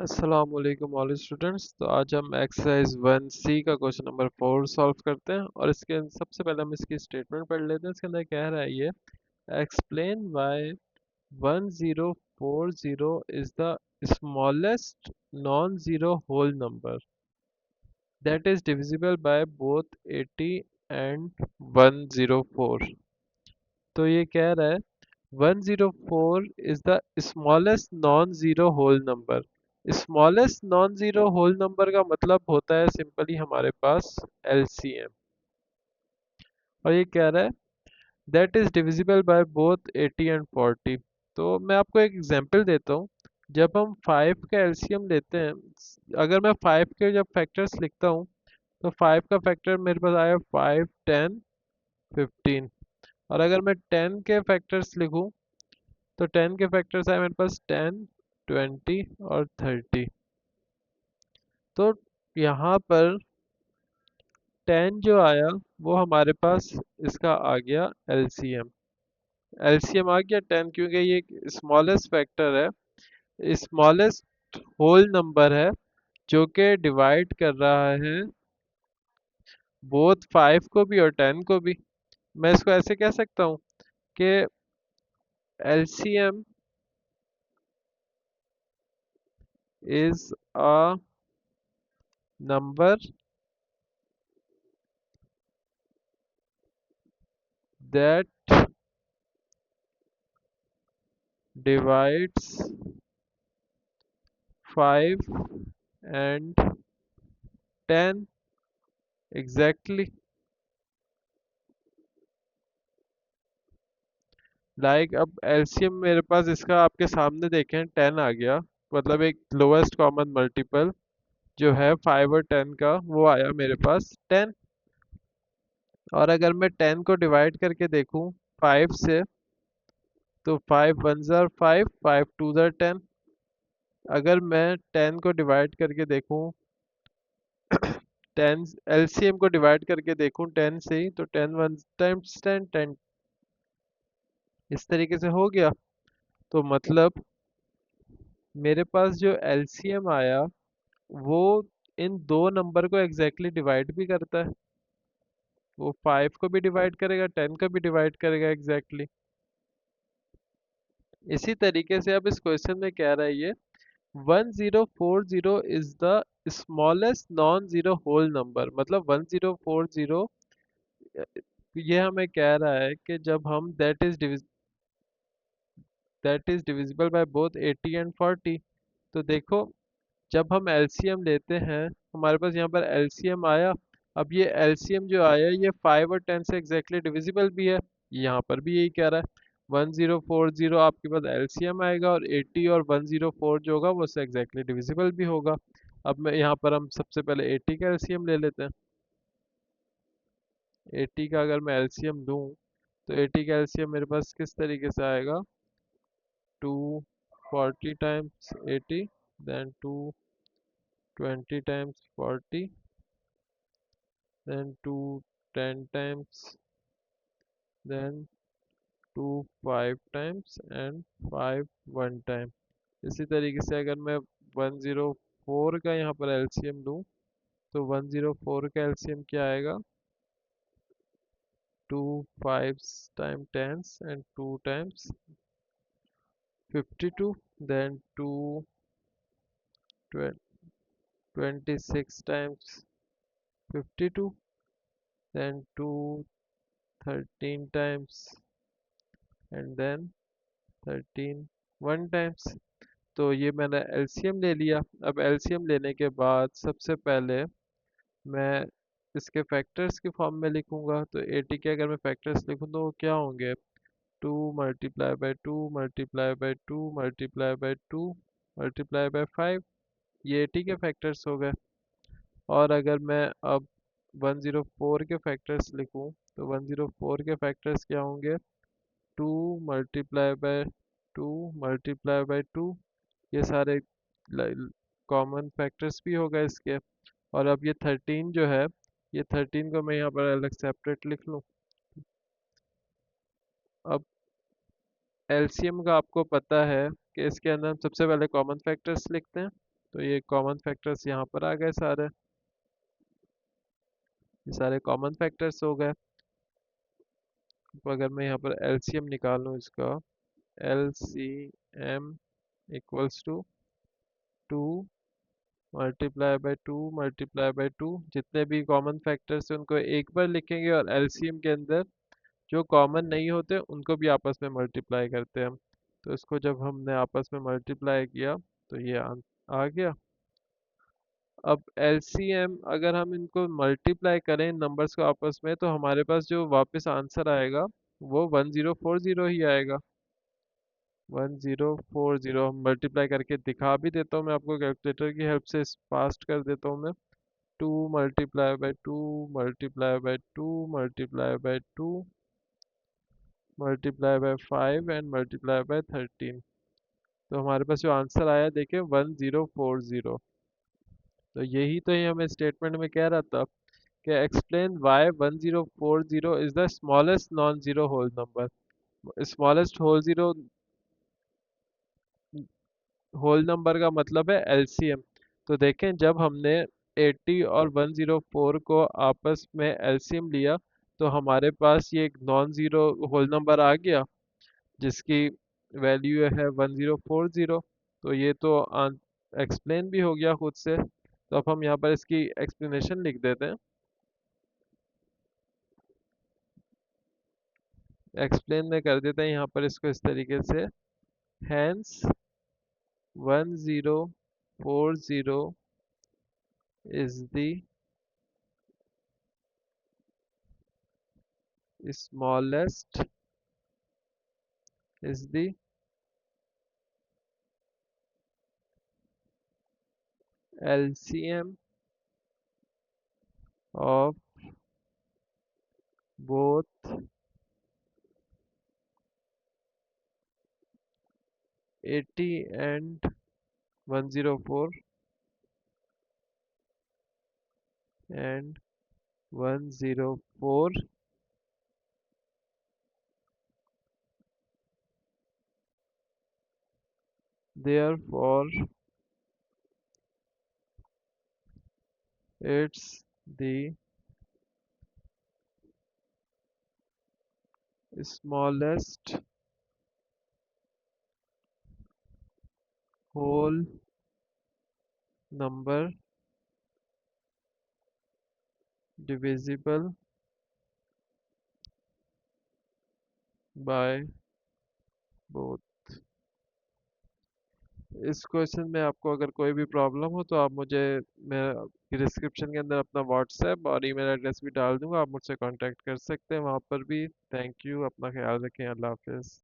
अस्सलाम वालेकुम all students. तो आज हम एक्सरसाइज 1C का क्वेश्चन नंबर 4 सॉल्व करते हैं और इसके सबसे पहले हम इसकी स्टेटमेंट पढ़ लेते हैं। इसके अंदर कह रहा है ये explain why 1040 is the smallest non zero whole number that is divisible by both 80 and 104। तो ये कह रहा है 104 is the smallest non-zero whole number। Smallest non zero whole number का मतलब होता है सिंपली हमारे पास LCM। और ये कह रहा है that is divisible by both 80 and 40। तो मैं आपको एक एग्जांपल देता हूँ। जब हम 5 का LCM लेते हैं, अगर मैं 5 के जब फैक्टर्स लिखता हूँ तो 5 का फैक्टर मेरे पास आया 5 10 15। और अगर मैं 10 के फैक्टर्स लिखूं तो 10 के फैक्टर्स आए मेरे पास 10 20 और 30। तो यहाँ पर 10 जो आया वो हमारे पास इसका आ गया LCM। LCM आ गया 10 क्योंकि ये स्मॉलेस्ट फैक्टर है, स्मॉलेस्ट होल नंबर है जो कि डिवाइड कर रहा है बोथ 5 को भी और 10 को भी। मैं इसको ऐसे कह सकता हूँ कि LCM is a number that divides 5 and 10 exactly। Like अब एलसीएम मेरे पास इसका आपके सामने देखें 10 आ गया, मतलब एक लोएस्ट कॉमन मल्टीपल जो है 5 और 10 का वो आया मेरे पास 10। और अगर मैं 10 को डिवाइड करके देखूं 5 से तो 5 वन ज़ार 5, 5 टू ज़ार 10। अगर मैं 10 को डिवाइड करके देखूं 10 एलसीएम को डिवाइड करके देखूं 10 से ही तो 10 वन टाइम्स 10 10 इस तरीके से हो गया। तो मतलब मेरे पास जो एलसीएम आया वो इन दो नंबर को एग्जैक्टली डिवाइड भी करता है। वो 5 को भी डिवाइड करेगा 10 को भी डिवाइड करेगा एग्जैक्टली। इसी तरीके से अब इस क्वेश्चन में कह रहा है ये 1040 is the smallest non zero whole number, मतलब 1040 ये हमें कह रहा है कि जब हम that is divisible by both 80 and 40। तो देखो जब हम एलसीएम लेते हैं हमारे पास यहाँ पर एलसीएम आया। अब ये एलसीएम जो आया ये 5 और 10 से एग्जैक्टली डिविजिबल भी है। यहाँ पर भी यही कह रहा है 1040 आपके पास एलसीएम आएगा और 80 और 104 जो होगा वो उससे एग्जैक्टली डिविजिबल भी होगा। अब मैं यहाँ पर हम सबसे पहले 80 का एलसीएम ले लेते हैं। 80 का अगर मैं एलसीएम लूँ तो 80 का एलसीएम मेरे पास किस तरीके से आएगा 240 times 80, then 220 times 40, then 210 times, then 2 5 times and 5 1 time. इसी तरीके से अगर मैं 104 का यहाँ पर एलसीएम लूँ तो 104 का एलसीएम क्या आएगा 2 5 time 10 and 2 times 52, then 2 26 times 52, then 2 13 times and then 13 1 times. तो ये मैंने एलसीएम ले लिया। अब एलसीएम लेने के बाद सबसे पहले मैं इसके फैक्टर्स की फॉर्म में लिखूंगा। तो 80 के अगर मैं फैक्टर्स लिखूं तो वो क्या होंगे 2 multiply by 2 multiply by 2 multiply by 2 multiply bye 5। ये 80 के फैक्टर्स हो गए। और अगर मैं अब 104 के फैक्टर्स लिखूं तो 104 के फैक्टर्स क्या होंगे 2 मल्टीप्लाई बाय 2 मल्टीप्लाई बाय 2। ये सारे कॉमन फैक्टर्स भी हो गए इसके। और अब ये 13 जो है ये 13 को मैं यहाँ पर अलग सेपरेट लिख लूँ। अब एलसीएम का आपको पता है कि इसके अंदर हम सबसे पहले कॉमन फैक्टर्स लिखते हैं। तो ये कॉमन फैक्टर्स यहाँ पर आ गए सारे, ये सारे कॉमन फैक्टर्स हो गए। तो अगर मैं यहाँ पर एलसीएम निकालूँ इसका, LCM equals to 2 multiply by 2 multiply by 2, जितने भी कॉमन फैक्टर्स हैं उनको एक बार लिखेंगे और एलसीएम के अंदर जो कॉमन नहीं होते उनको भी आपस में मल्टीप्लाई करते हैं हम। तो इसको जब हमने आपस में मल्टीप्लाई किया तो ये आ गया। अब एलसीएम अगर हम इनको मल्टीप्लाई करें इन नंबर्स को आपस में, तो हमारे पास जो वापस आंसर आएगा वो 1040 ही आएगा। 1040 हम मल्टीप्लाई करके दिखा भी देता हूँ मैं आपको, कैलकुलेटर की हेल्प से फास्ट कर देता हूँ मैं। 2 multiply by 2 multiply by 2 multiply by 2 multiply bye 5 and multiply by 13। तो हमारे पास जो आंसर आया देखिए 1040। तो यही तो ये हमें स्टेटमेंट में कह रहा था कि explain why 1040 is the smallest non zero whole number. Smallest whole number का मतलब है एलसीएम। तो देखें जब हमने 80 और 104 को आपस में एलसीएम लिया तो हमारे पास ये एक नॉन जीरो होल नंबर आ गया जिसकी वैल्यू है 1040। तो ये तो एक्सप्लेन भी हो गया खुद से। तो अब हम यहाँ पर इसकी एक्सप्लेनेशन लिख देते हैं। एक्सप्लेन में कर देते हैं यहाँ पर इसको इस तरीके से, hence 1040 is the smallest is the LCM of both 80 and 104 and 104, therefore it's the smallest whole number divisible by both। इस क्वेश्चन में आपको अगर कोई भी प्रॉब्लम हो तो आप मुझे, मैं डिस्क्रिप्शन के अंदर अपना व्हाट्सएप और ईमेल एड्रेस भी डाल दूंगा, आप मुझसे कांटेक्ट कर सकते हैं वहाँ पर भी। थैंक यू, अपना ख्याल रखें, अल्लाह हाफिज़।